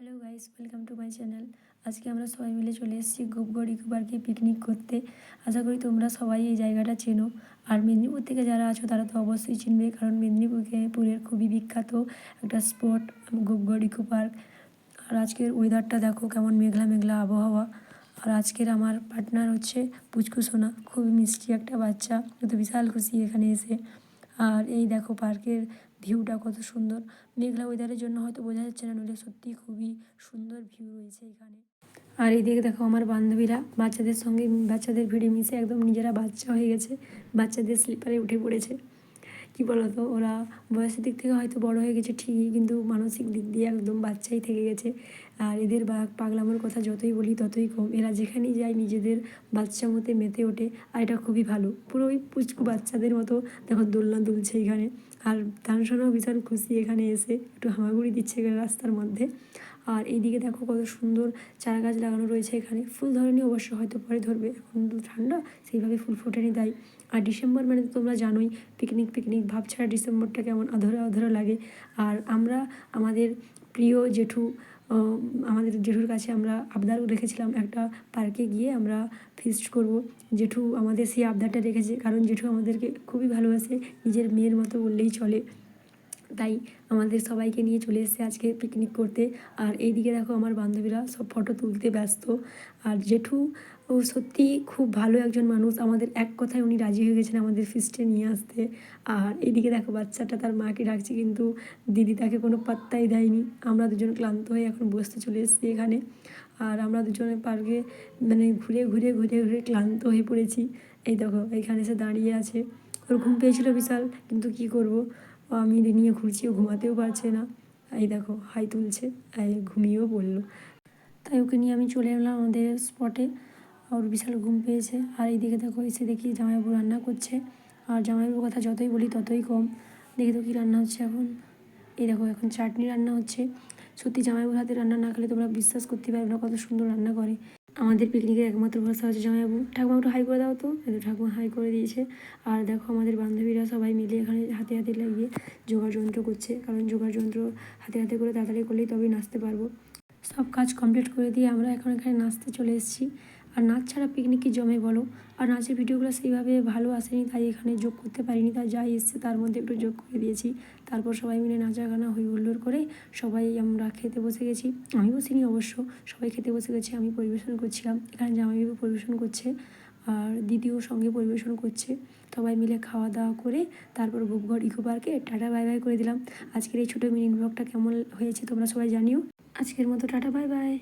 Hello guys, welcome to my channel. আজকে আমরা সবাই মিলে চলে এসেছি গোপগড় ইকো পার্কে পিকনিক করতে। আশা করি তোমরা সবাই এই জায়গাটা চেনো। আর মেদিনীপুর থেকে যারা আছো তারা তো অবশ্যই চিনবে, কারণ মেদিনীপুরের খুবই বিখ্যাত একটা স্পট গোপগড় ইকো পার্ক। আর আজকের ওয়েদারটা দেখো কেমন মেঘলা মেঘলা আবহাওয়া। আর আজকের আমার পার্টনার হচ্ছে পুচকু সোনা, খুবই মিষ্টি একটা বাচ্চা, তো বিশাল খুশি এখানে এসে। আর এই দেখো পার্কের ভিউটা কত সুন্দর। মেঘলা ওয়েদারের জন্য হয়তো বোঝা যাচ্ছে না, নইলে সত্যিই খুবই সুন্দর ভিউ রয়েছে এখানে। আর এইদিকে দেখো আমার বান্ধবীরা বাচ্চাদের ভিড়ে মিশে একদম নিজেরা বাচ্চা হয়ে গেছে, বাচ্চাদের স্লিপারে উঠে পড়েছে। কী বলতো, ওরা বয়সের দিক থেকে হয়তো বড় হয়ে গেছে ঠিকই, কিন্তু মানসিক দিক দিয়ে একদম বাচ্চাই থেকে গেছে। আর এদের পাগলামোর কথা যতই বলি ততই কম, এরা যেখানেই যায় নিজেদের বাচ্চা মতে মেতে ওঠে। আর এটা খুবই ভালো, পুরো ওই পুচকু বাচ্চাদের মতো দেখো দোলনা দুলছে এখানে। আর তানসোনাও ভীষণ খুশি এখানে এসে, একটু হামাগুড়ি দিচ্ছে এখানে রাস্তার মধ্যে। আর এইদিকে দেখো কত সুন্দর চারা গাছ লাগানো রয়েছে এখানে। ফুল ধরেনি অবশ্য, হয়তো পরে ধরবে, এখন তো ঠান্ডা সেইভাবে ফুল ফোটেনি তাই। আর ডিসেম্বর মানে তো তোমরা জানোই, পিকনিক ভাব ছাড়া ডিসেম্বরটা কেমন আধরা আধরা লাগে। আর আমরা আমাদের প্রিয় আমাদের জেঠুর কাছে আমরা আবদার রেখেছিলাম একটা পার্কে গিয়ে আমরা ফিস্ট করব। জেঠু আমাদের সেই আবদারটা রেখেছে, কারণ জেঠু আমাদেরকে খুবই ভালোবাসে, নিজের মেয়ের মতো বললেই চলে। তাই আমাদের সবাইকে নিয়ে চলে এসেছে আজকে পিকনিক করতে। আর এইদিকে দেখো আমার বান্ধবীরা সব ফটো তুলতে ব্যস্ত। আর জেঠু ও সত্যি খুব ভালো একজন মানুষ, আমাদের এক কথায় উনি রাজি হয়ে গেছেন আমাদের ফিস্টে নিয়ে আসতে। আর এইদিকে দেখো বাচ্চাটা তার মাকে ডাকছে, কিন্তু দিদি তাকে কোনো পাত্তাই দেয়নি। আমরা দুজন ক্লান্ত হয়ে এখন বসতে চলে এসেছি এখানে। আর আমরা দুজনে পার্কে মানে ঘুরে ঘুরে ঘুরে ঘুরে ক্লান্ত হয়ে পড়েছি। এই দেখো এখানে এসে দাঁড়িয়ে আছে, ওর ঘুম পেয়েছিল বিশাল, কিন্তু কি করব, আমি নিয়ে ঘুরছি, ও ঘুমাতেও পারছে না। এই দেখো হাই তুলছে, ঘুমিয়েও পড়লো। তাই ওকে নিয়ে আমি চলে এলাম আমাদের স্পটে। ওর বিশাল ঘুম পেয়েছে। আর এইদিকে দেখো এসে দেখি জামাইবাবু রান্না করছে। আর জামাইবাবুর কথা যতই বলি ততই কম। দেখি তো কী রান্না হচ্ছে এখন। এই দেখো এখন চাটনি রান্না হচ্ছে। সত্যি জামাইবাবুর হাতে রান্না না খেলে তোমরা বিশ্বাস করতে পারবে না কত সুন্দর রান্না করে। আমাদের পিকনিকের একমাত্র ভরসা হচ্ছে জামাইবাবু। ঠাকুমা একটু হাই করে দাও তো, ঠাকুমা হাই করে দিয়েছে। আর দেখো আমাদের বান্ধবীরা সবাই মিলে এখানে হাতে হাতে লাগিয়ে যোগাড় যন্ত্র করছে, কারণ যোগাড় যন্ত্র হাতে হাতে করে তাড়াতাড়ি করলেই তবেই নাচতে পারবো। সব কাজ কমপ্লিট করে দিয়ে আমরা এখন এখানে নাচতে চলে এসেছি। আর নাচ ছাড়া পিকনিক কি জমে বলো। আর নাচের ভিডিওগুলো সেইভাবে ভালো আসেনি, তাই এখানে যোগ করতে পারিনি, তাই যাই এসছে তার মধ্যে একটু যোগ করে দিয়েছি। তারপর সবাই মিলে নাচা গানা হই হুল্লোড় করে সবাই আমরা খেতে বসে গেছি। আমি বসিনি অবশ্য, সবাই খেতে বসে গেছে, আমি পরিবেশন করছিলাম, এখানে জামাইবাবু পরিবেশন করছে আর দিদিও সঙ্গে পরিবেশন করছে। সবাই মিলে খাওয়া দাওয়া করে তারপর গোপগড় ইকো পার্কে টাটা বাই বাই করে দিলাম। আজকের এই ছোটো মিনি ব্লগটা কেমন হয়েছে তোমরা সবাই জানিও। আজকের মতো টাটা বাই বাই।